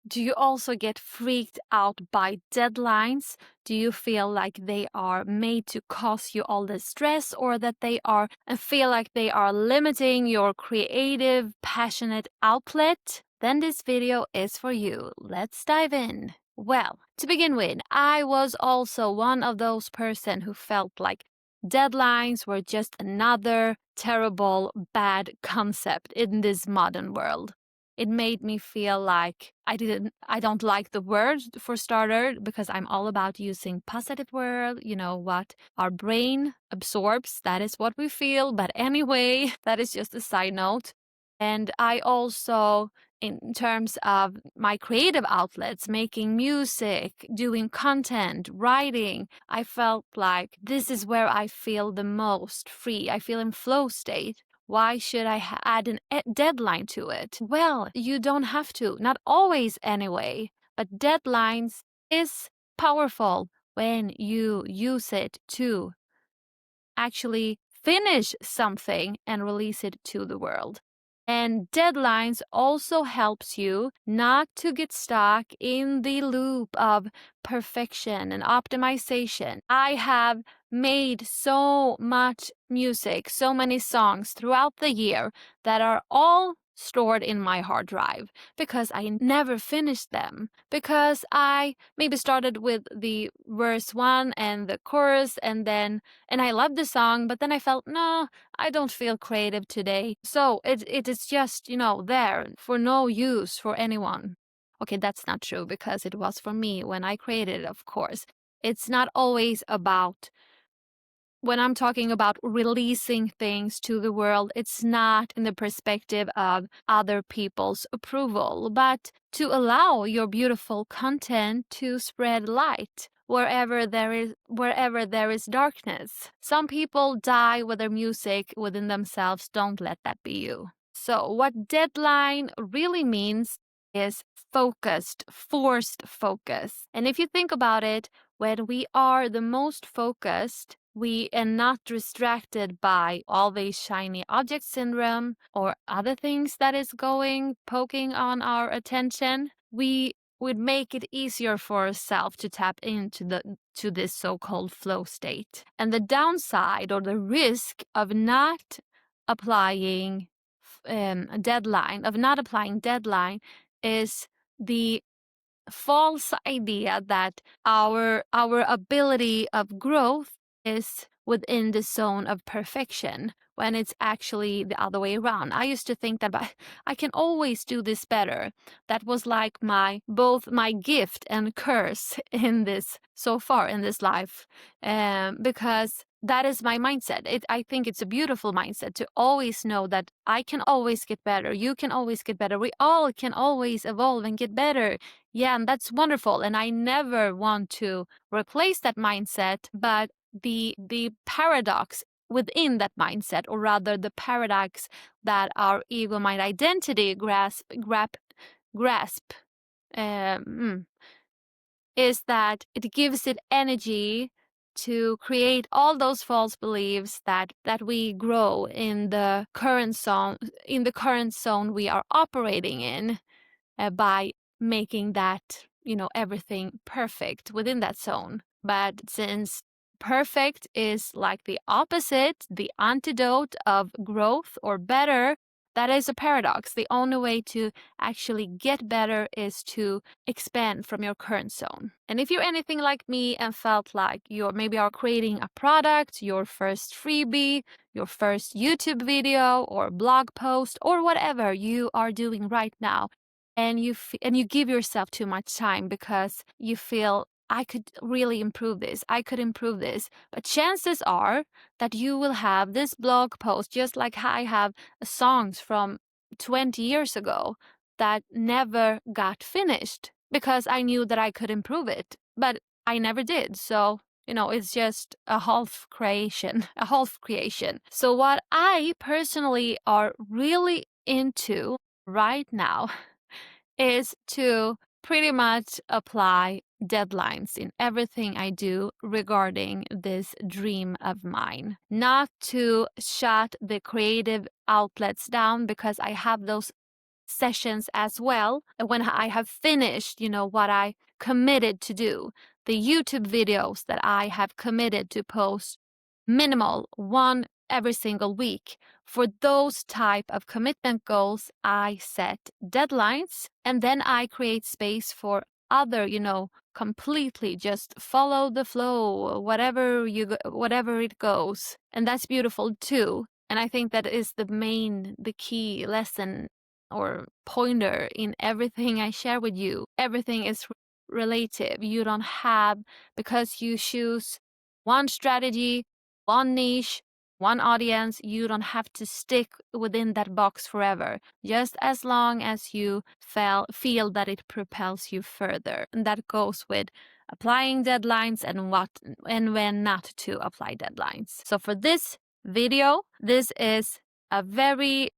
Do you also get freaked out by deadlines? Do you feel like they are made to cause you all the stress, or that they are and feel like they are limiting your creative, passionate outlet? Then this video is for you. Let's dive in. Well, to begin with, I was also one of those person who felt like deadlines were just another terrible, bad concept in this modern world. It made me feel like I don't like the word for starter, because I'm all about using positive word, what our brain absorbs, that is what we feel. But anyway, that is just a side note. And I also, in terms of my creative outlets, making music, doing content, writing, I felt like this is where I feel the most free. I feel in flow state. Why should I add a deadline to it? Well, you don't have to. Not always anyway. But deadlines is powerful when you use it to actually finish something and release it to the world. And deadlines also helps you not to get stuck in the loop of perfection and optimization. I have made so much music, so many songs throughout the year that are all stored in my hard drive because I never finished them, because I maybe started with the verse 1 and the chorus and I loved the song, but then I felt, no, I don't feel creative today. So it is just, there for no use for anyone. Okay, that's not true, because it was for me when I created it, of course. It's not always about, when I'm talking about releasing things to the world, it's not in the perspective of other people's approval, but to allow your beautiful content to spread light wherever there is darkness. Some people die with their music within themselves. Don't let that be you. So what deadline really means is focused, forced focus. And if you think about it, when we are the most focused, we are not distracted by always shiny object syndrome or other things that is poking on our attention, we would make it easier for ourselves to tap into this so-called flow state. And the downside, or the risk of not applying not applying deadline, is the false idea that our ability of growth is within the zone of perfection, when it's actually the other way around. I used to think that I can always do this better. That was like both my gift and curse in this so far in this life, because that is my mindset. I think it's a beautiful mindset to always know that I can always get better. You can always get better. We all can always evolve and get better. Yeah, and that's wonderful. And I never want to replace that mindset, but the paradox within that mindset, or rather the paradox that our ego mind identity grasp, is that it gives it energy to create all those false beliefs that we grow in the current zone we are operating in, by making that, everything perfect within that zone. But since perfect is like the opposite, the antidote of growth or better, that is a paradox. The only way to actually get better is to expand from your current zone. And if you're anything like me and felt like you maybe are creating a product, your first freebie, your first YouTube video or blog post, or whatever you are doing right now, and you give yourself too much time because you feel, I could really improve this, but chances are that you will have this blog post, just like I have songs from 20 years ago that never got finished because I knew that I could improve it, but I never did. So it's just a half creation. So what I personally are really into right now is to pretty much apply deadlines in everything I do regarding this dream of mine. Not to shut the creative outlets down, because I have those sessions as well. When I have finished, what I committed to do, the YouTube videos that I have committed to post minimal one every single week. For those type of commitment goals, I set deadlines, and then I create space for other, completely just follow the flow, whatever it goes. And that's beautiful too. And I think that is the key lesson or pointer in everything I share with you. Everything is relative. You don't have, because you choose one strategy, one niche, one audience, you don't have to stick within that box forever, just as long as you feel that it propels you further. And that goes with applying deadlines and what and when not to apply deadlines. So for this video, this is a very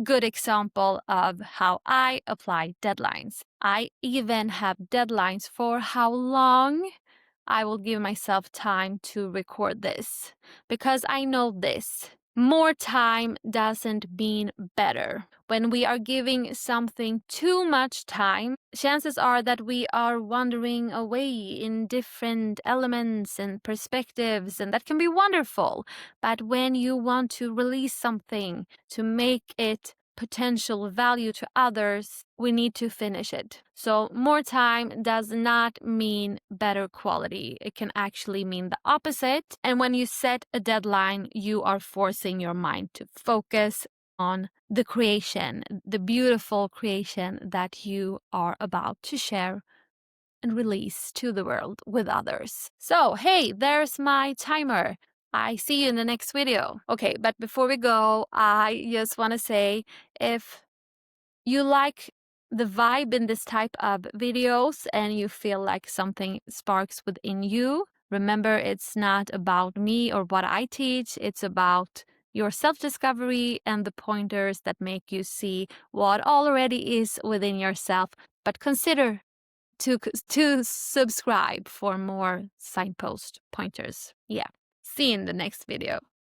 good example of how I apply deadlines. I even have deadlines for how long I will give myself time to record this, because I know this. More time doesn't mean better. When we are giving something too much time, chances are that we are wandering away in different elements and perspectives, and that can be wonderful. But when you want to release something to make it potential value to others, we need to finish it. So more time does not mean better quality. It can actually mean the opposite. And when you set a deadline, you are forcing your mind to focus on the creation, the beautiful creation that you are about to share and release to the world with others. So, hey, there's my timer. I see you in the next video. Okay, but before we go, I just want to say, if you like the vibe in this type of videos and you feel like something sparks within you, remember, it's not about me or what I teach. It's about your self-discovery and the pointers that make you see what already is within yourself. But consider to subscribe for more signpost pointers. Yeah. See you in the next video.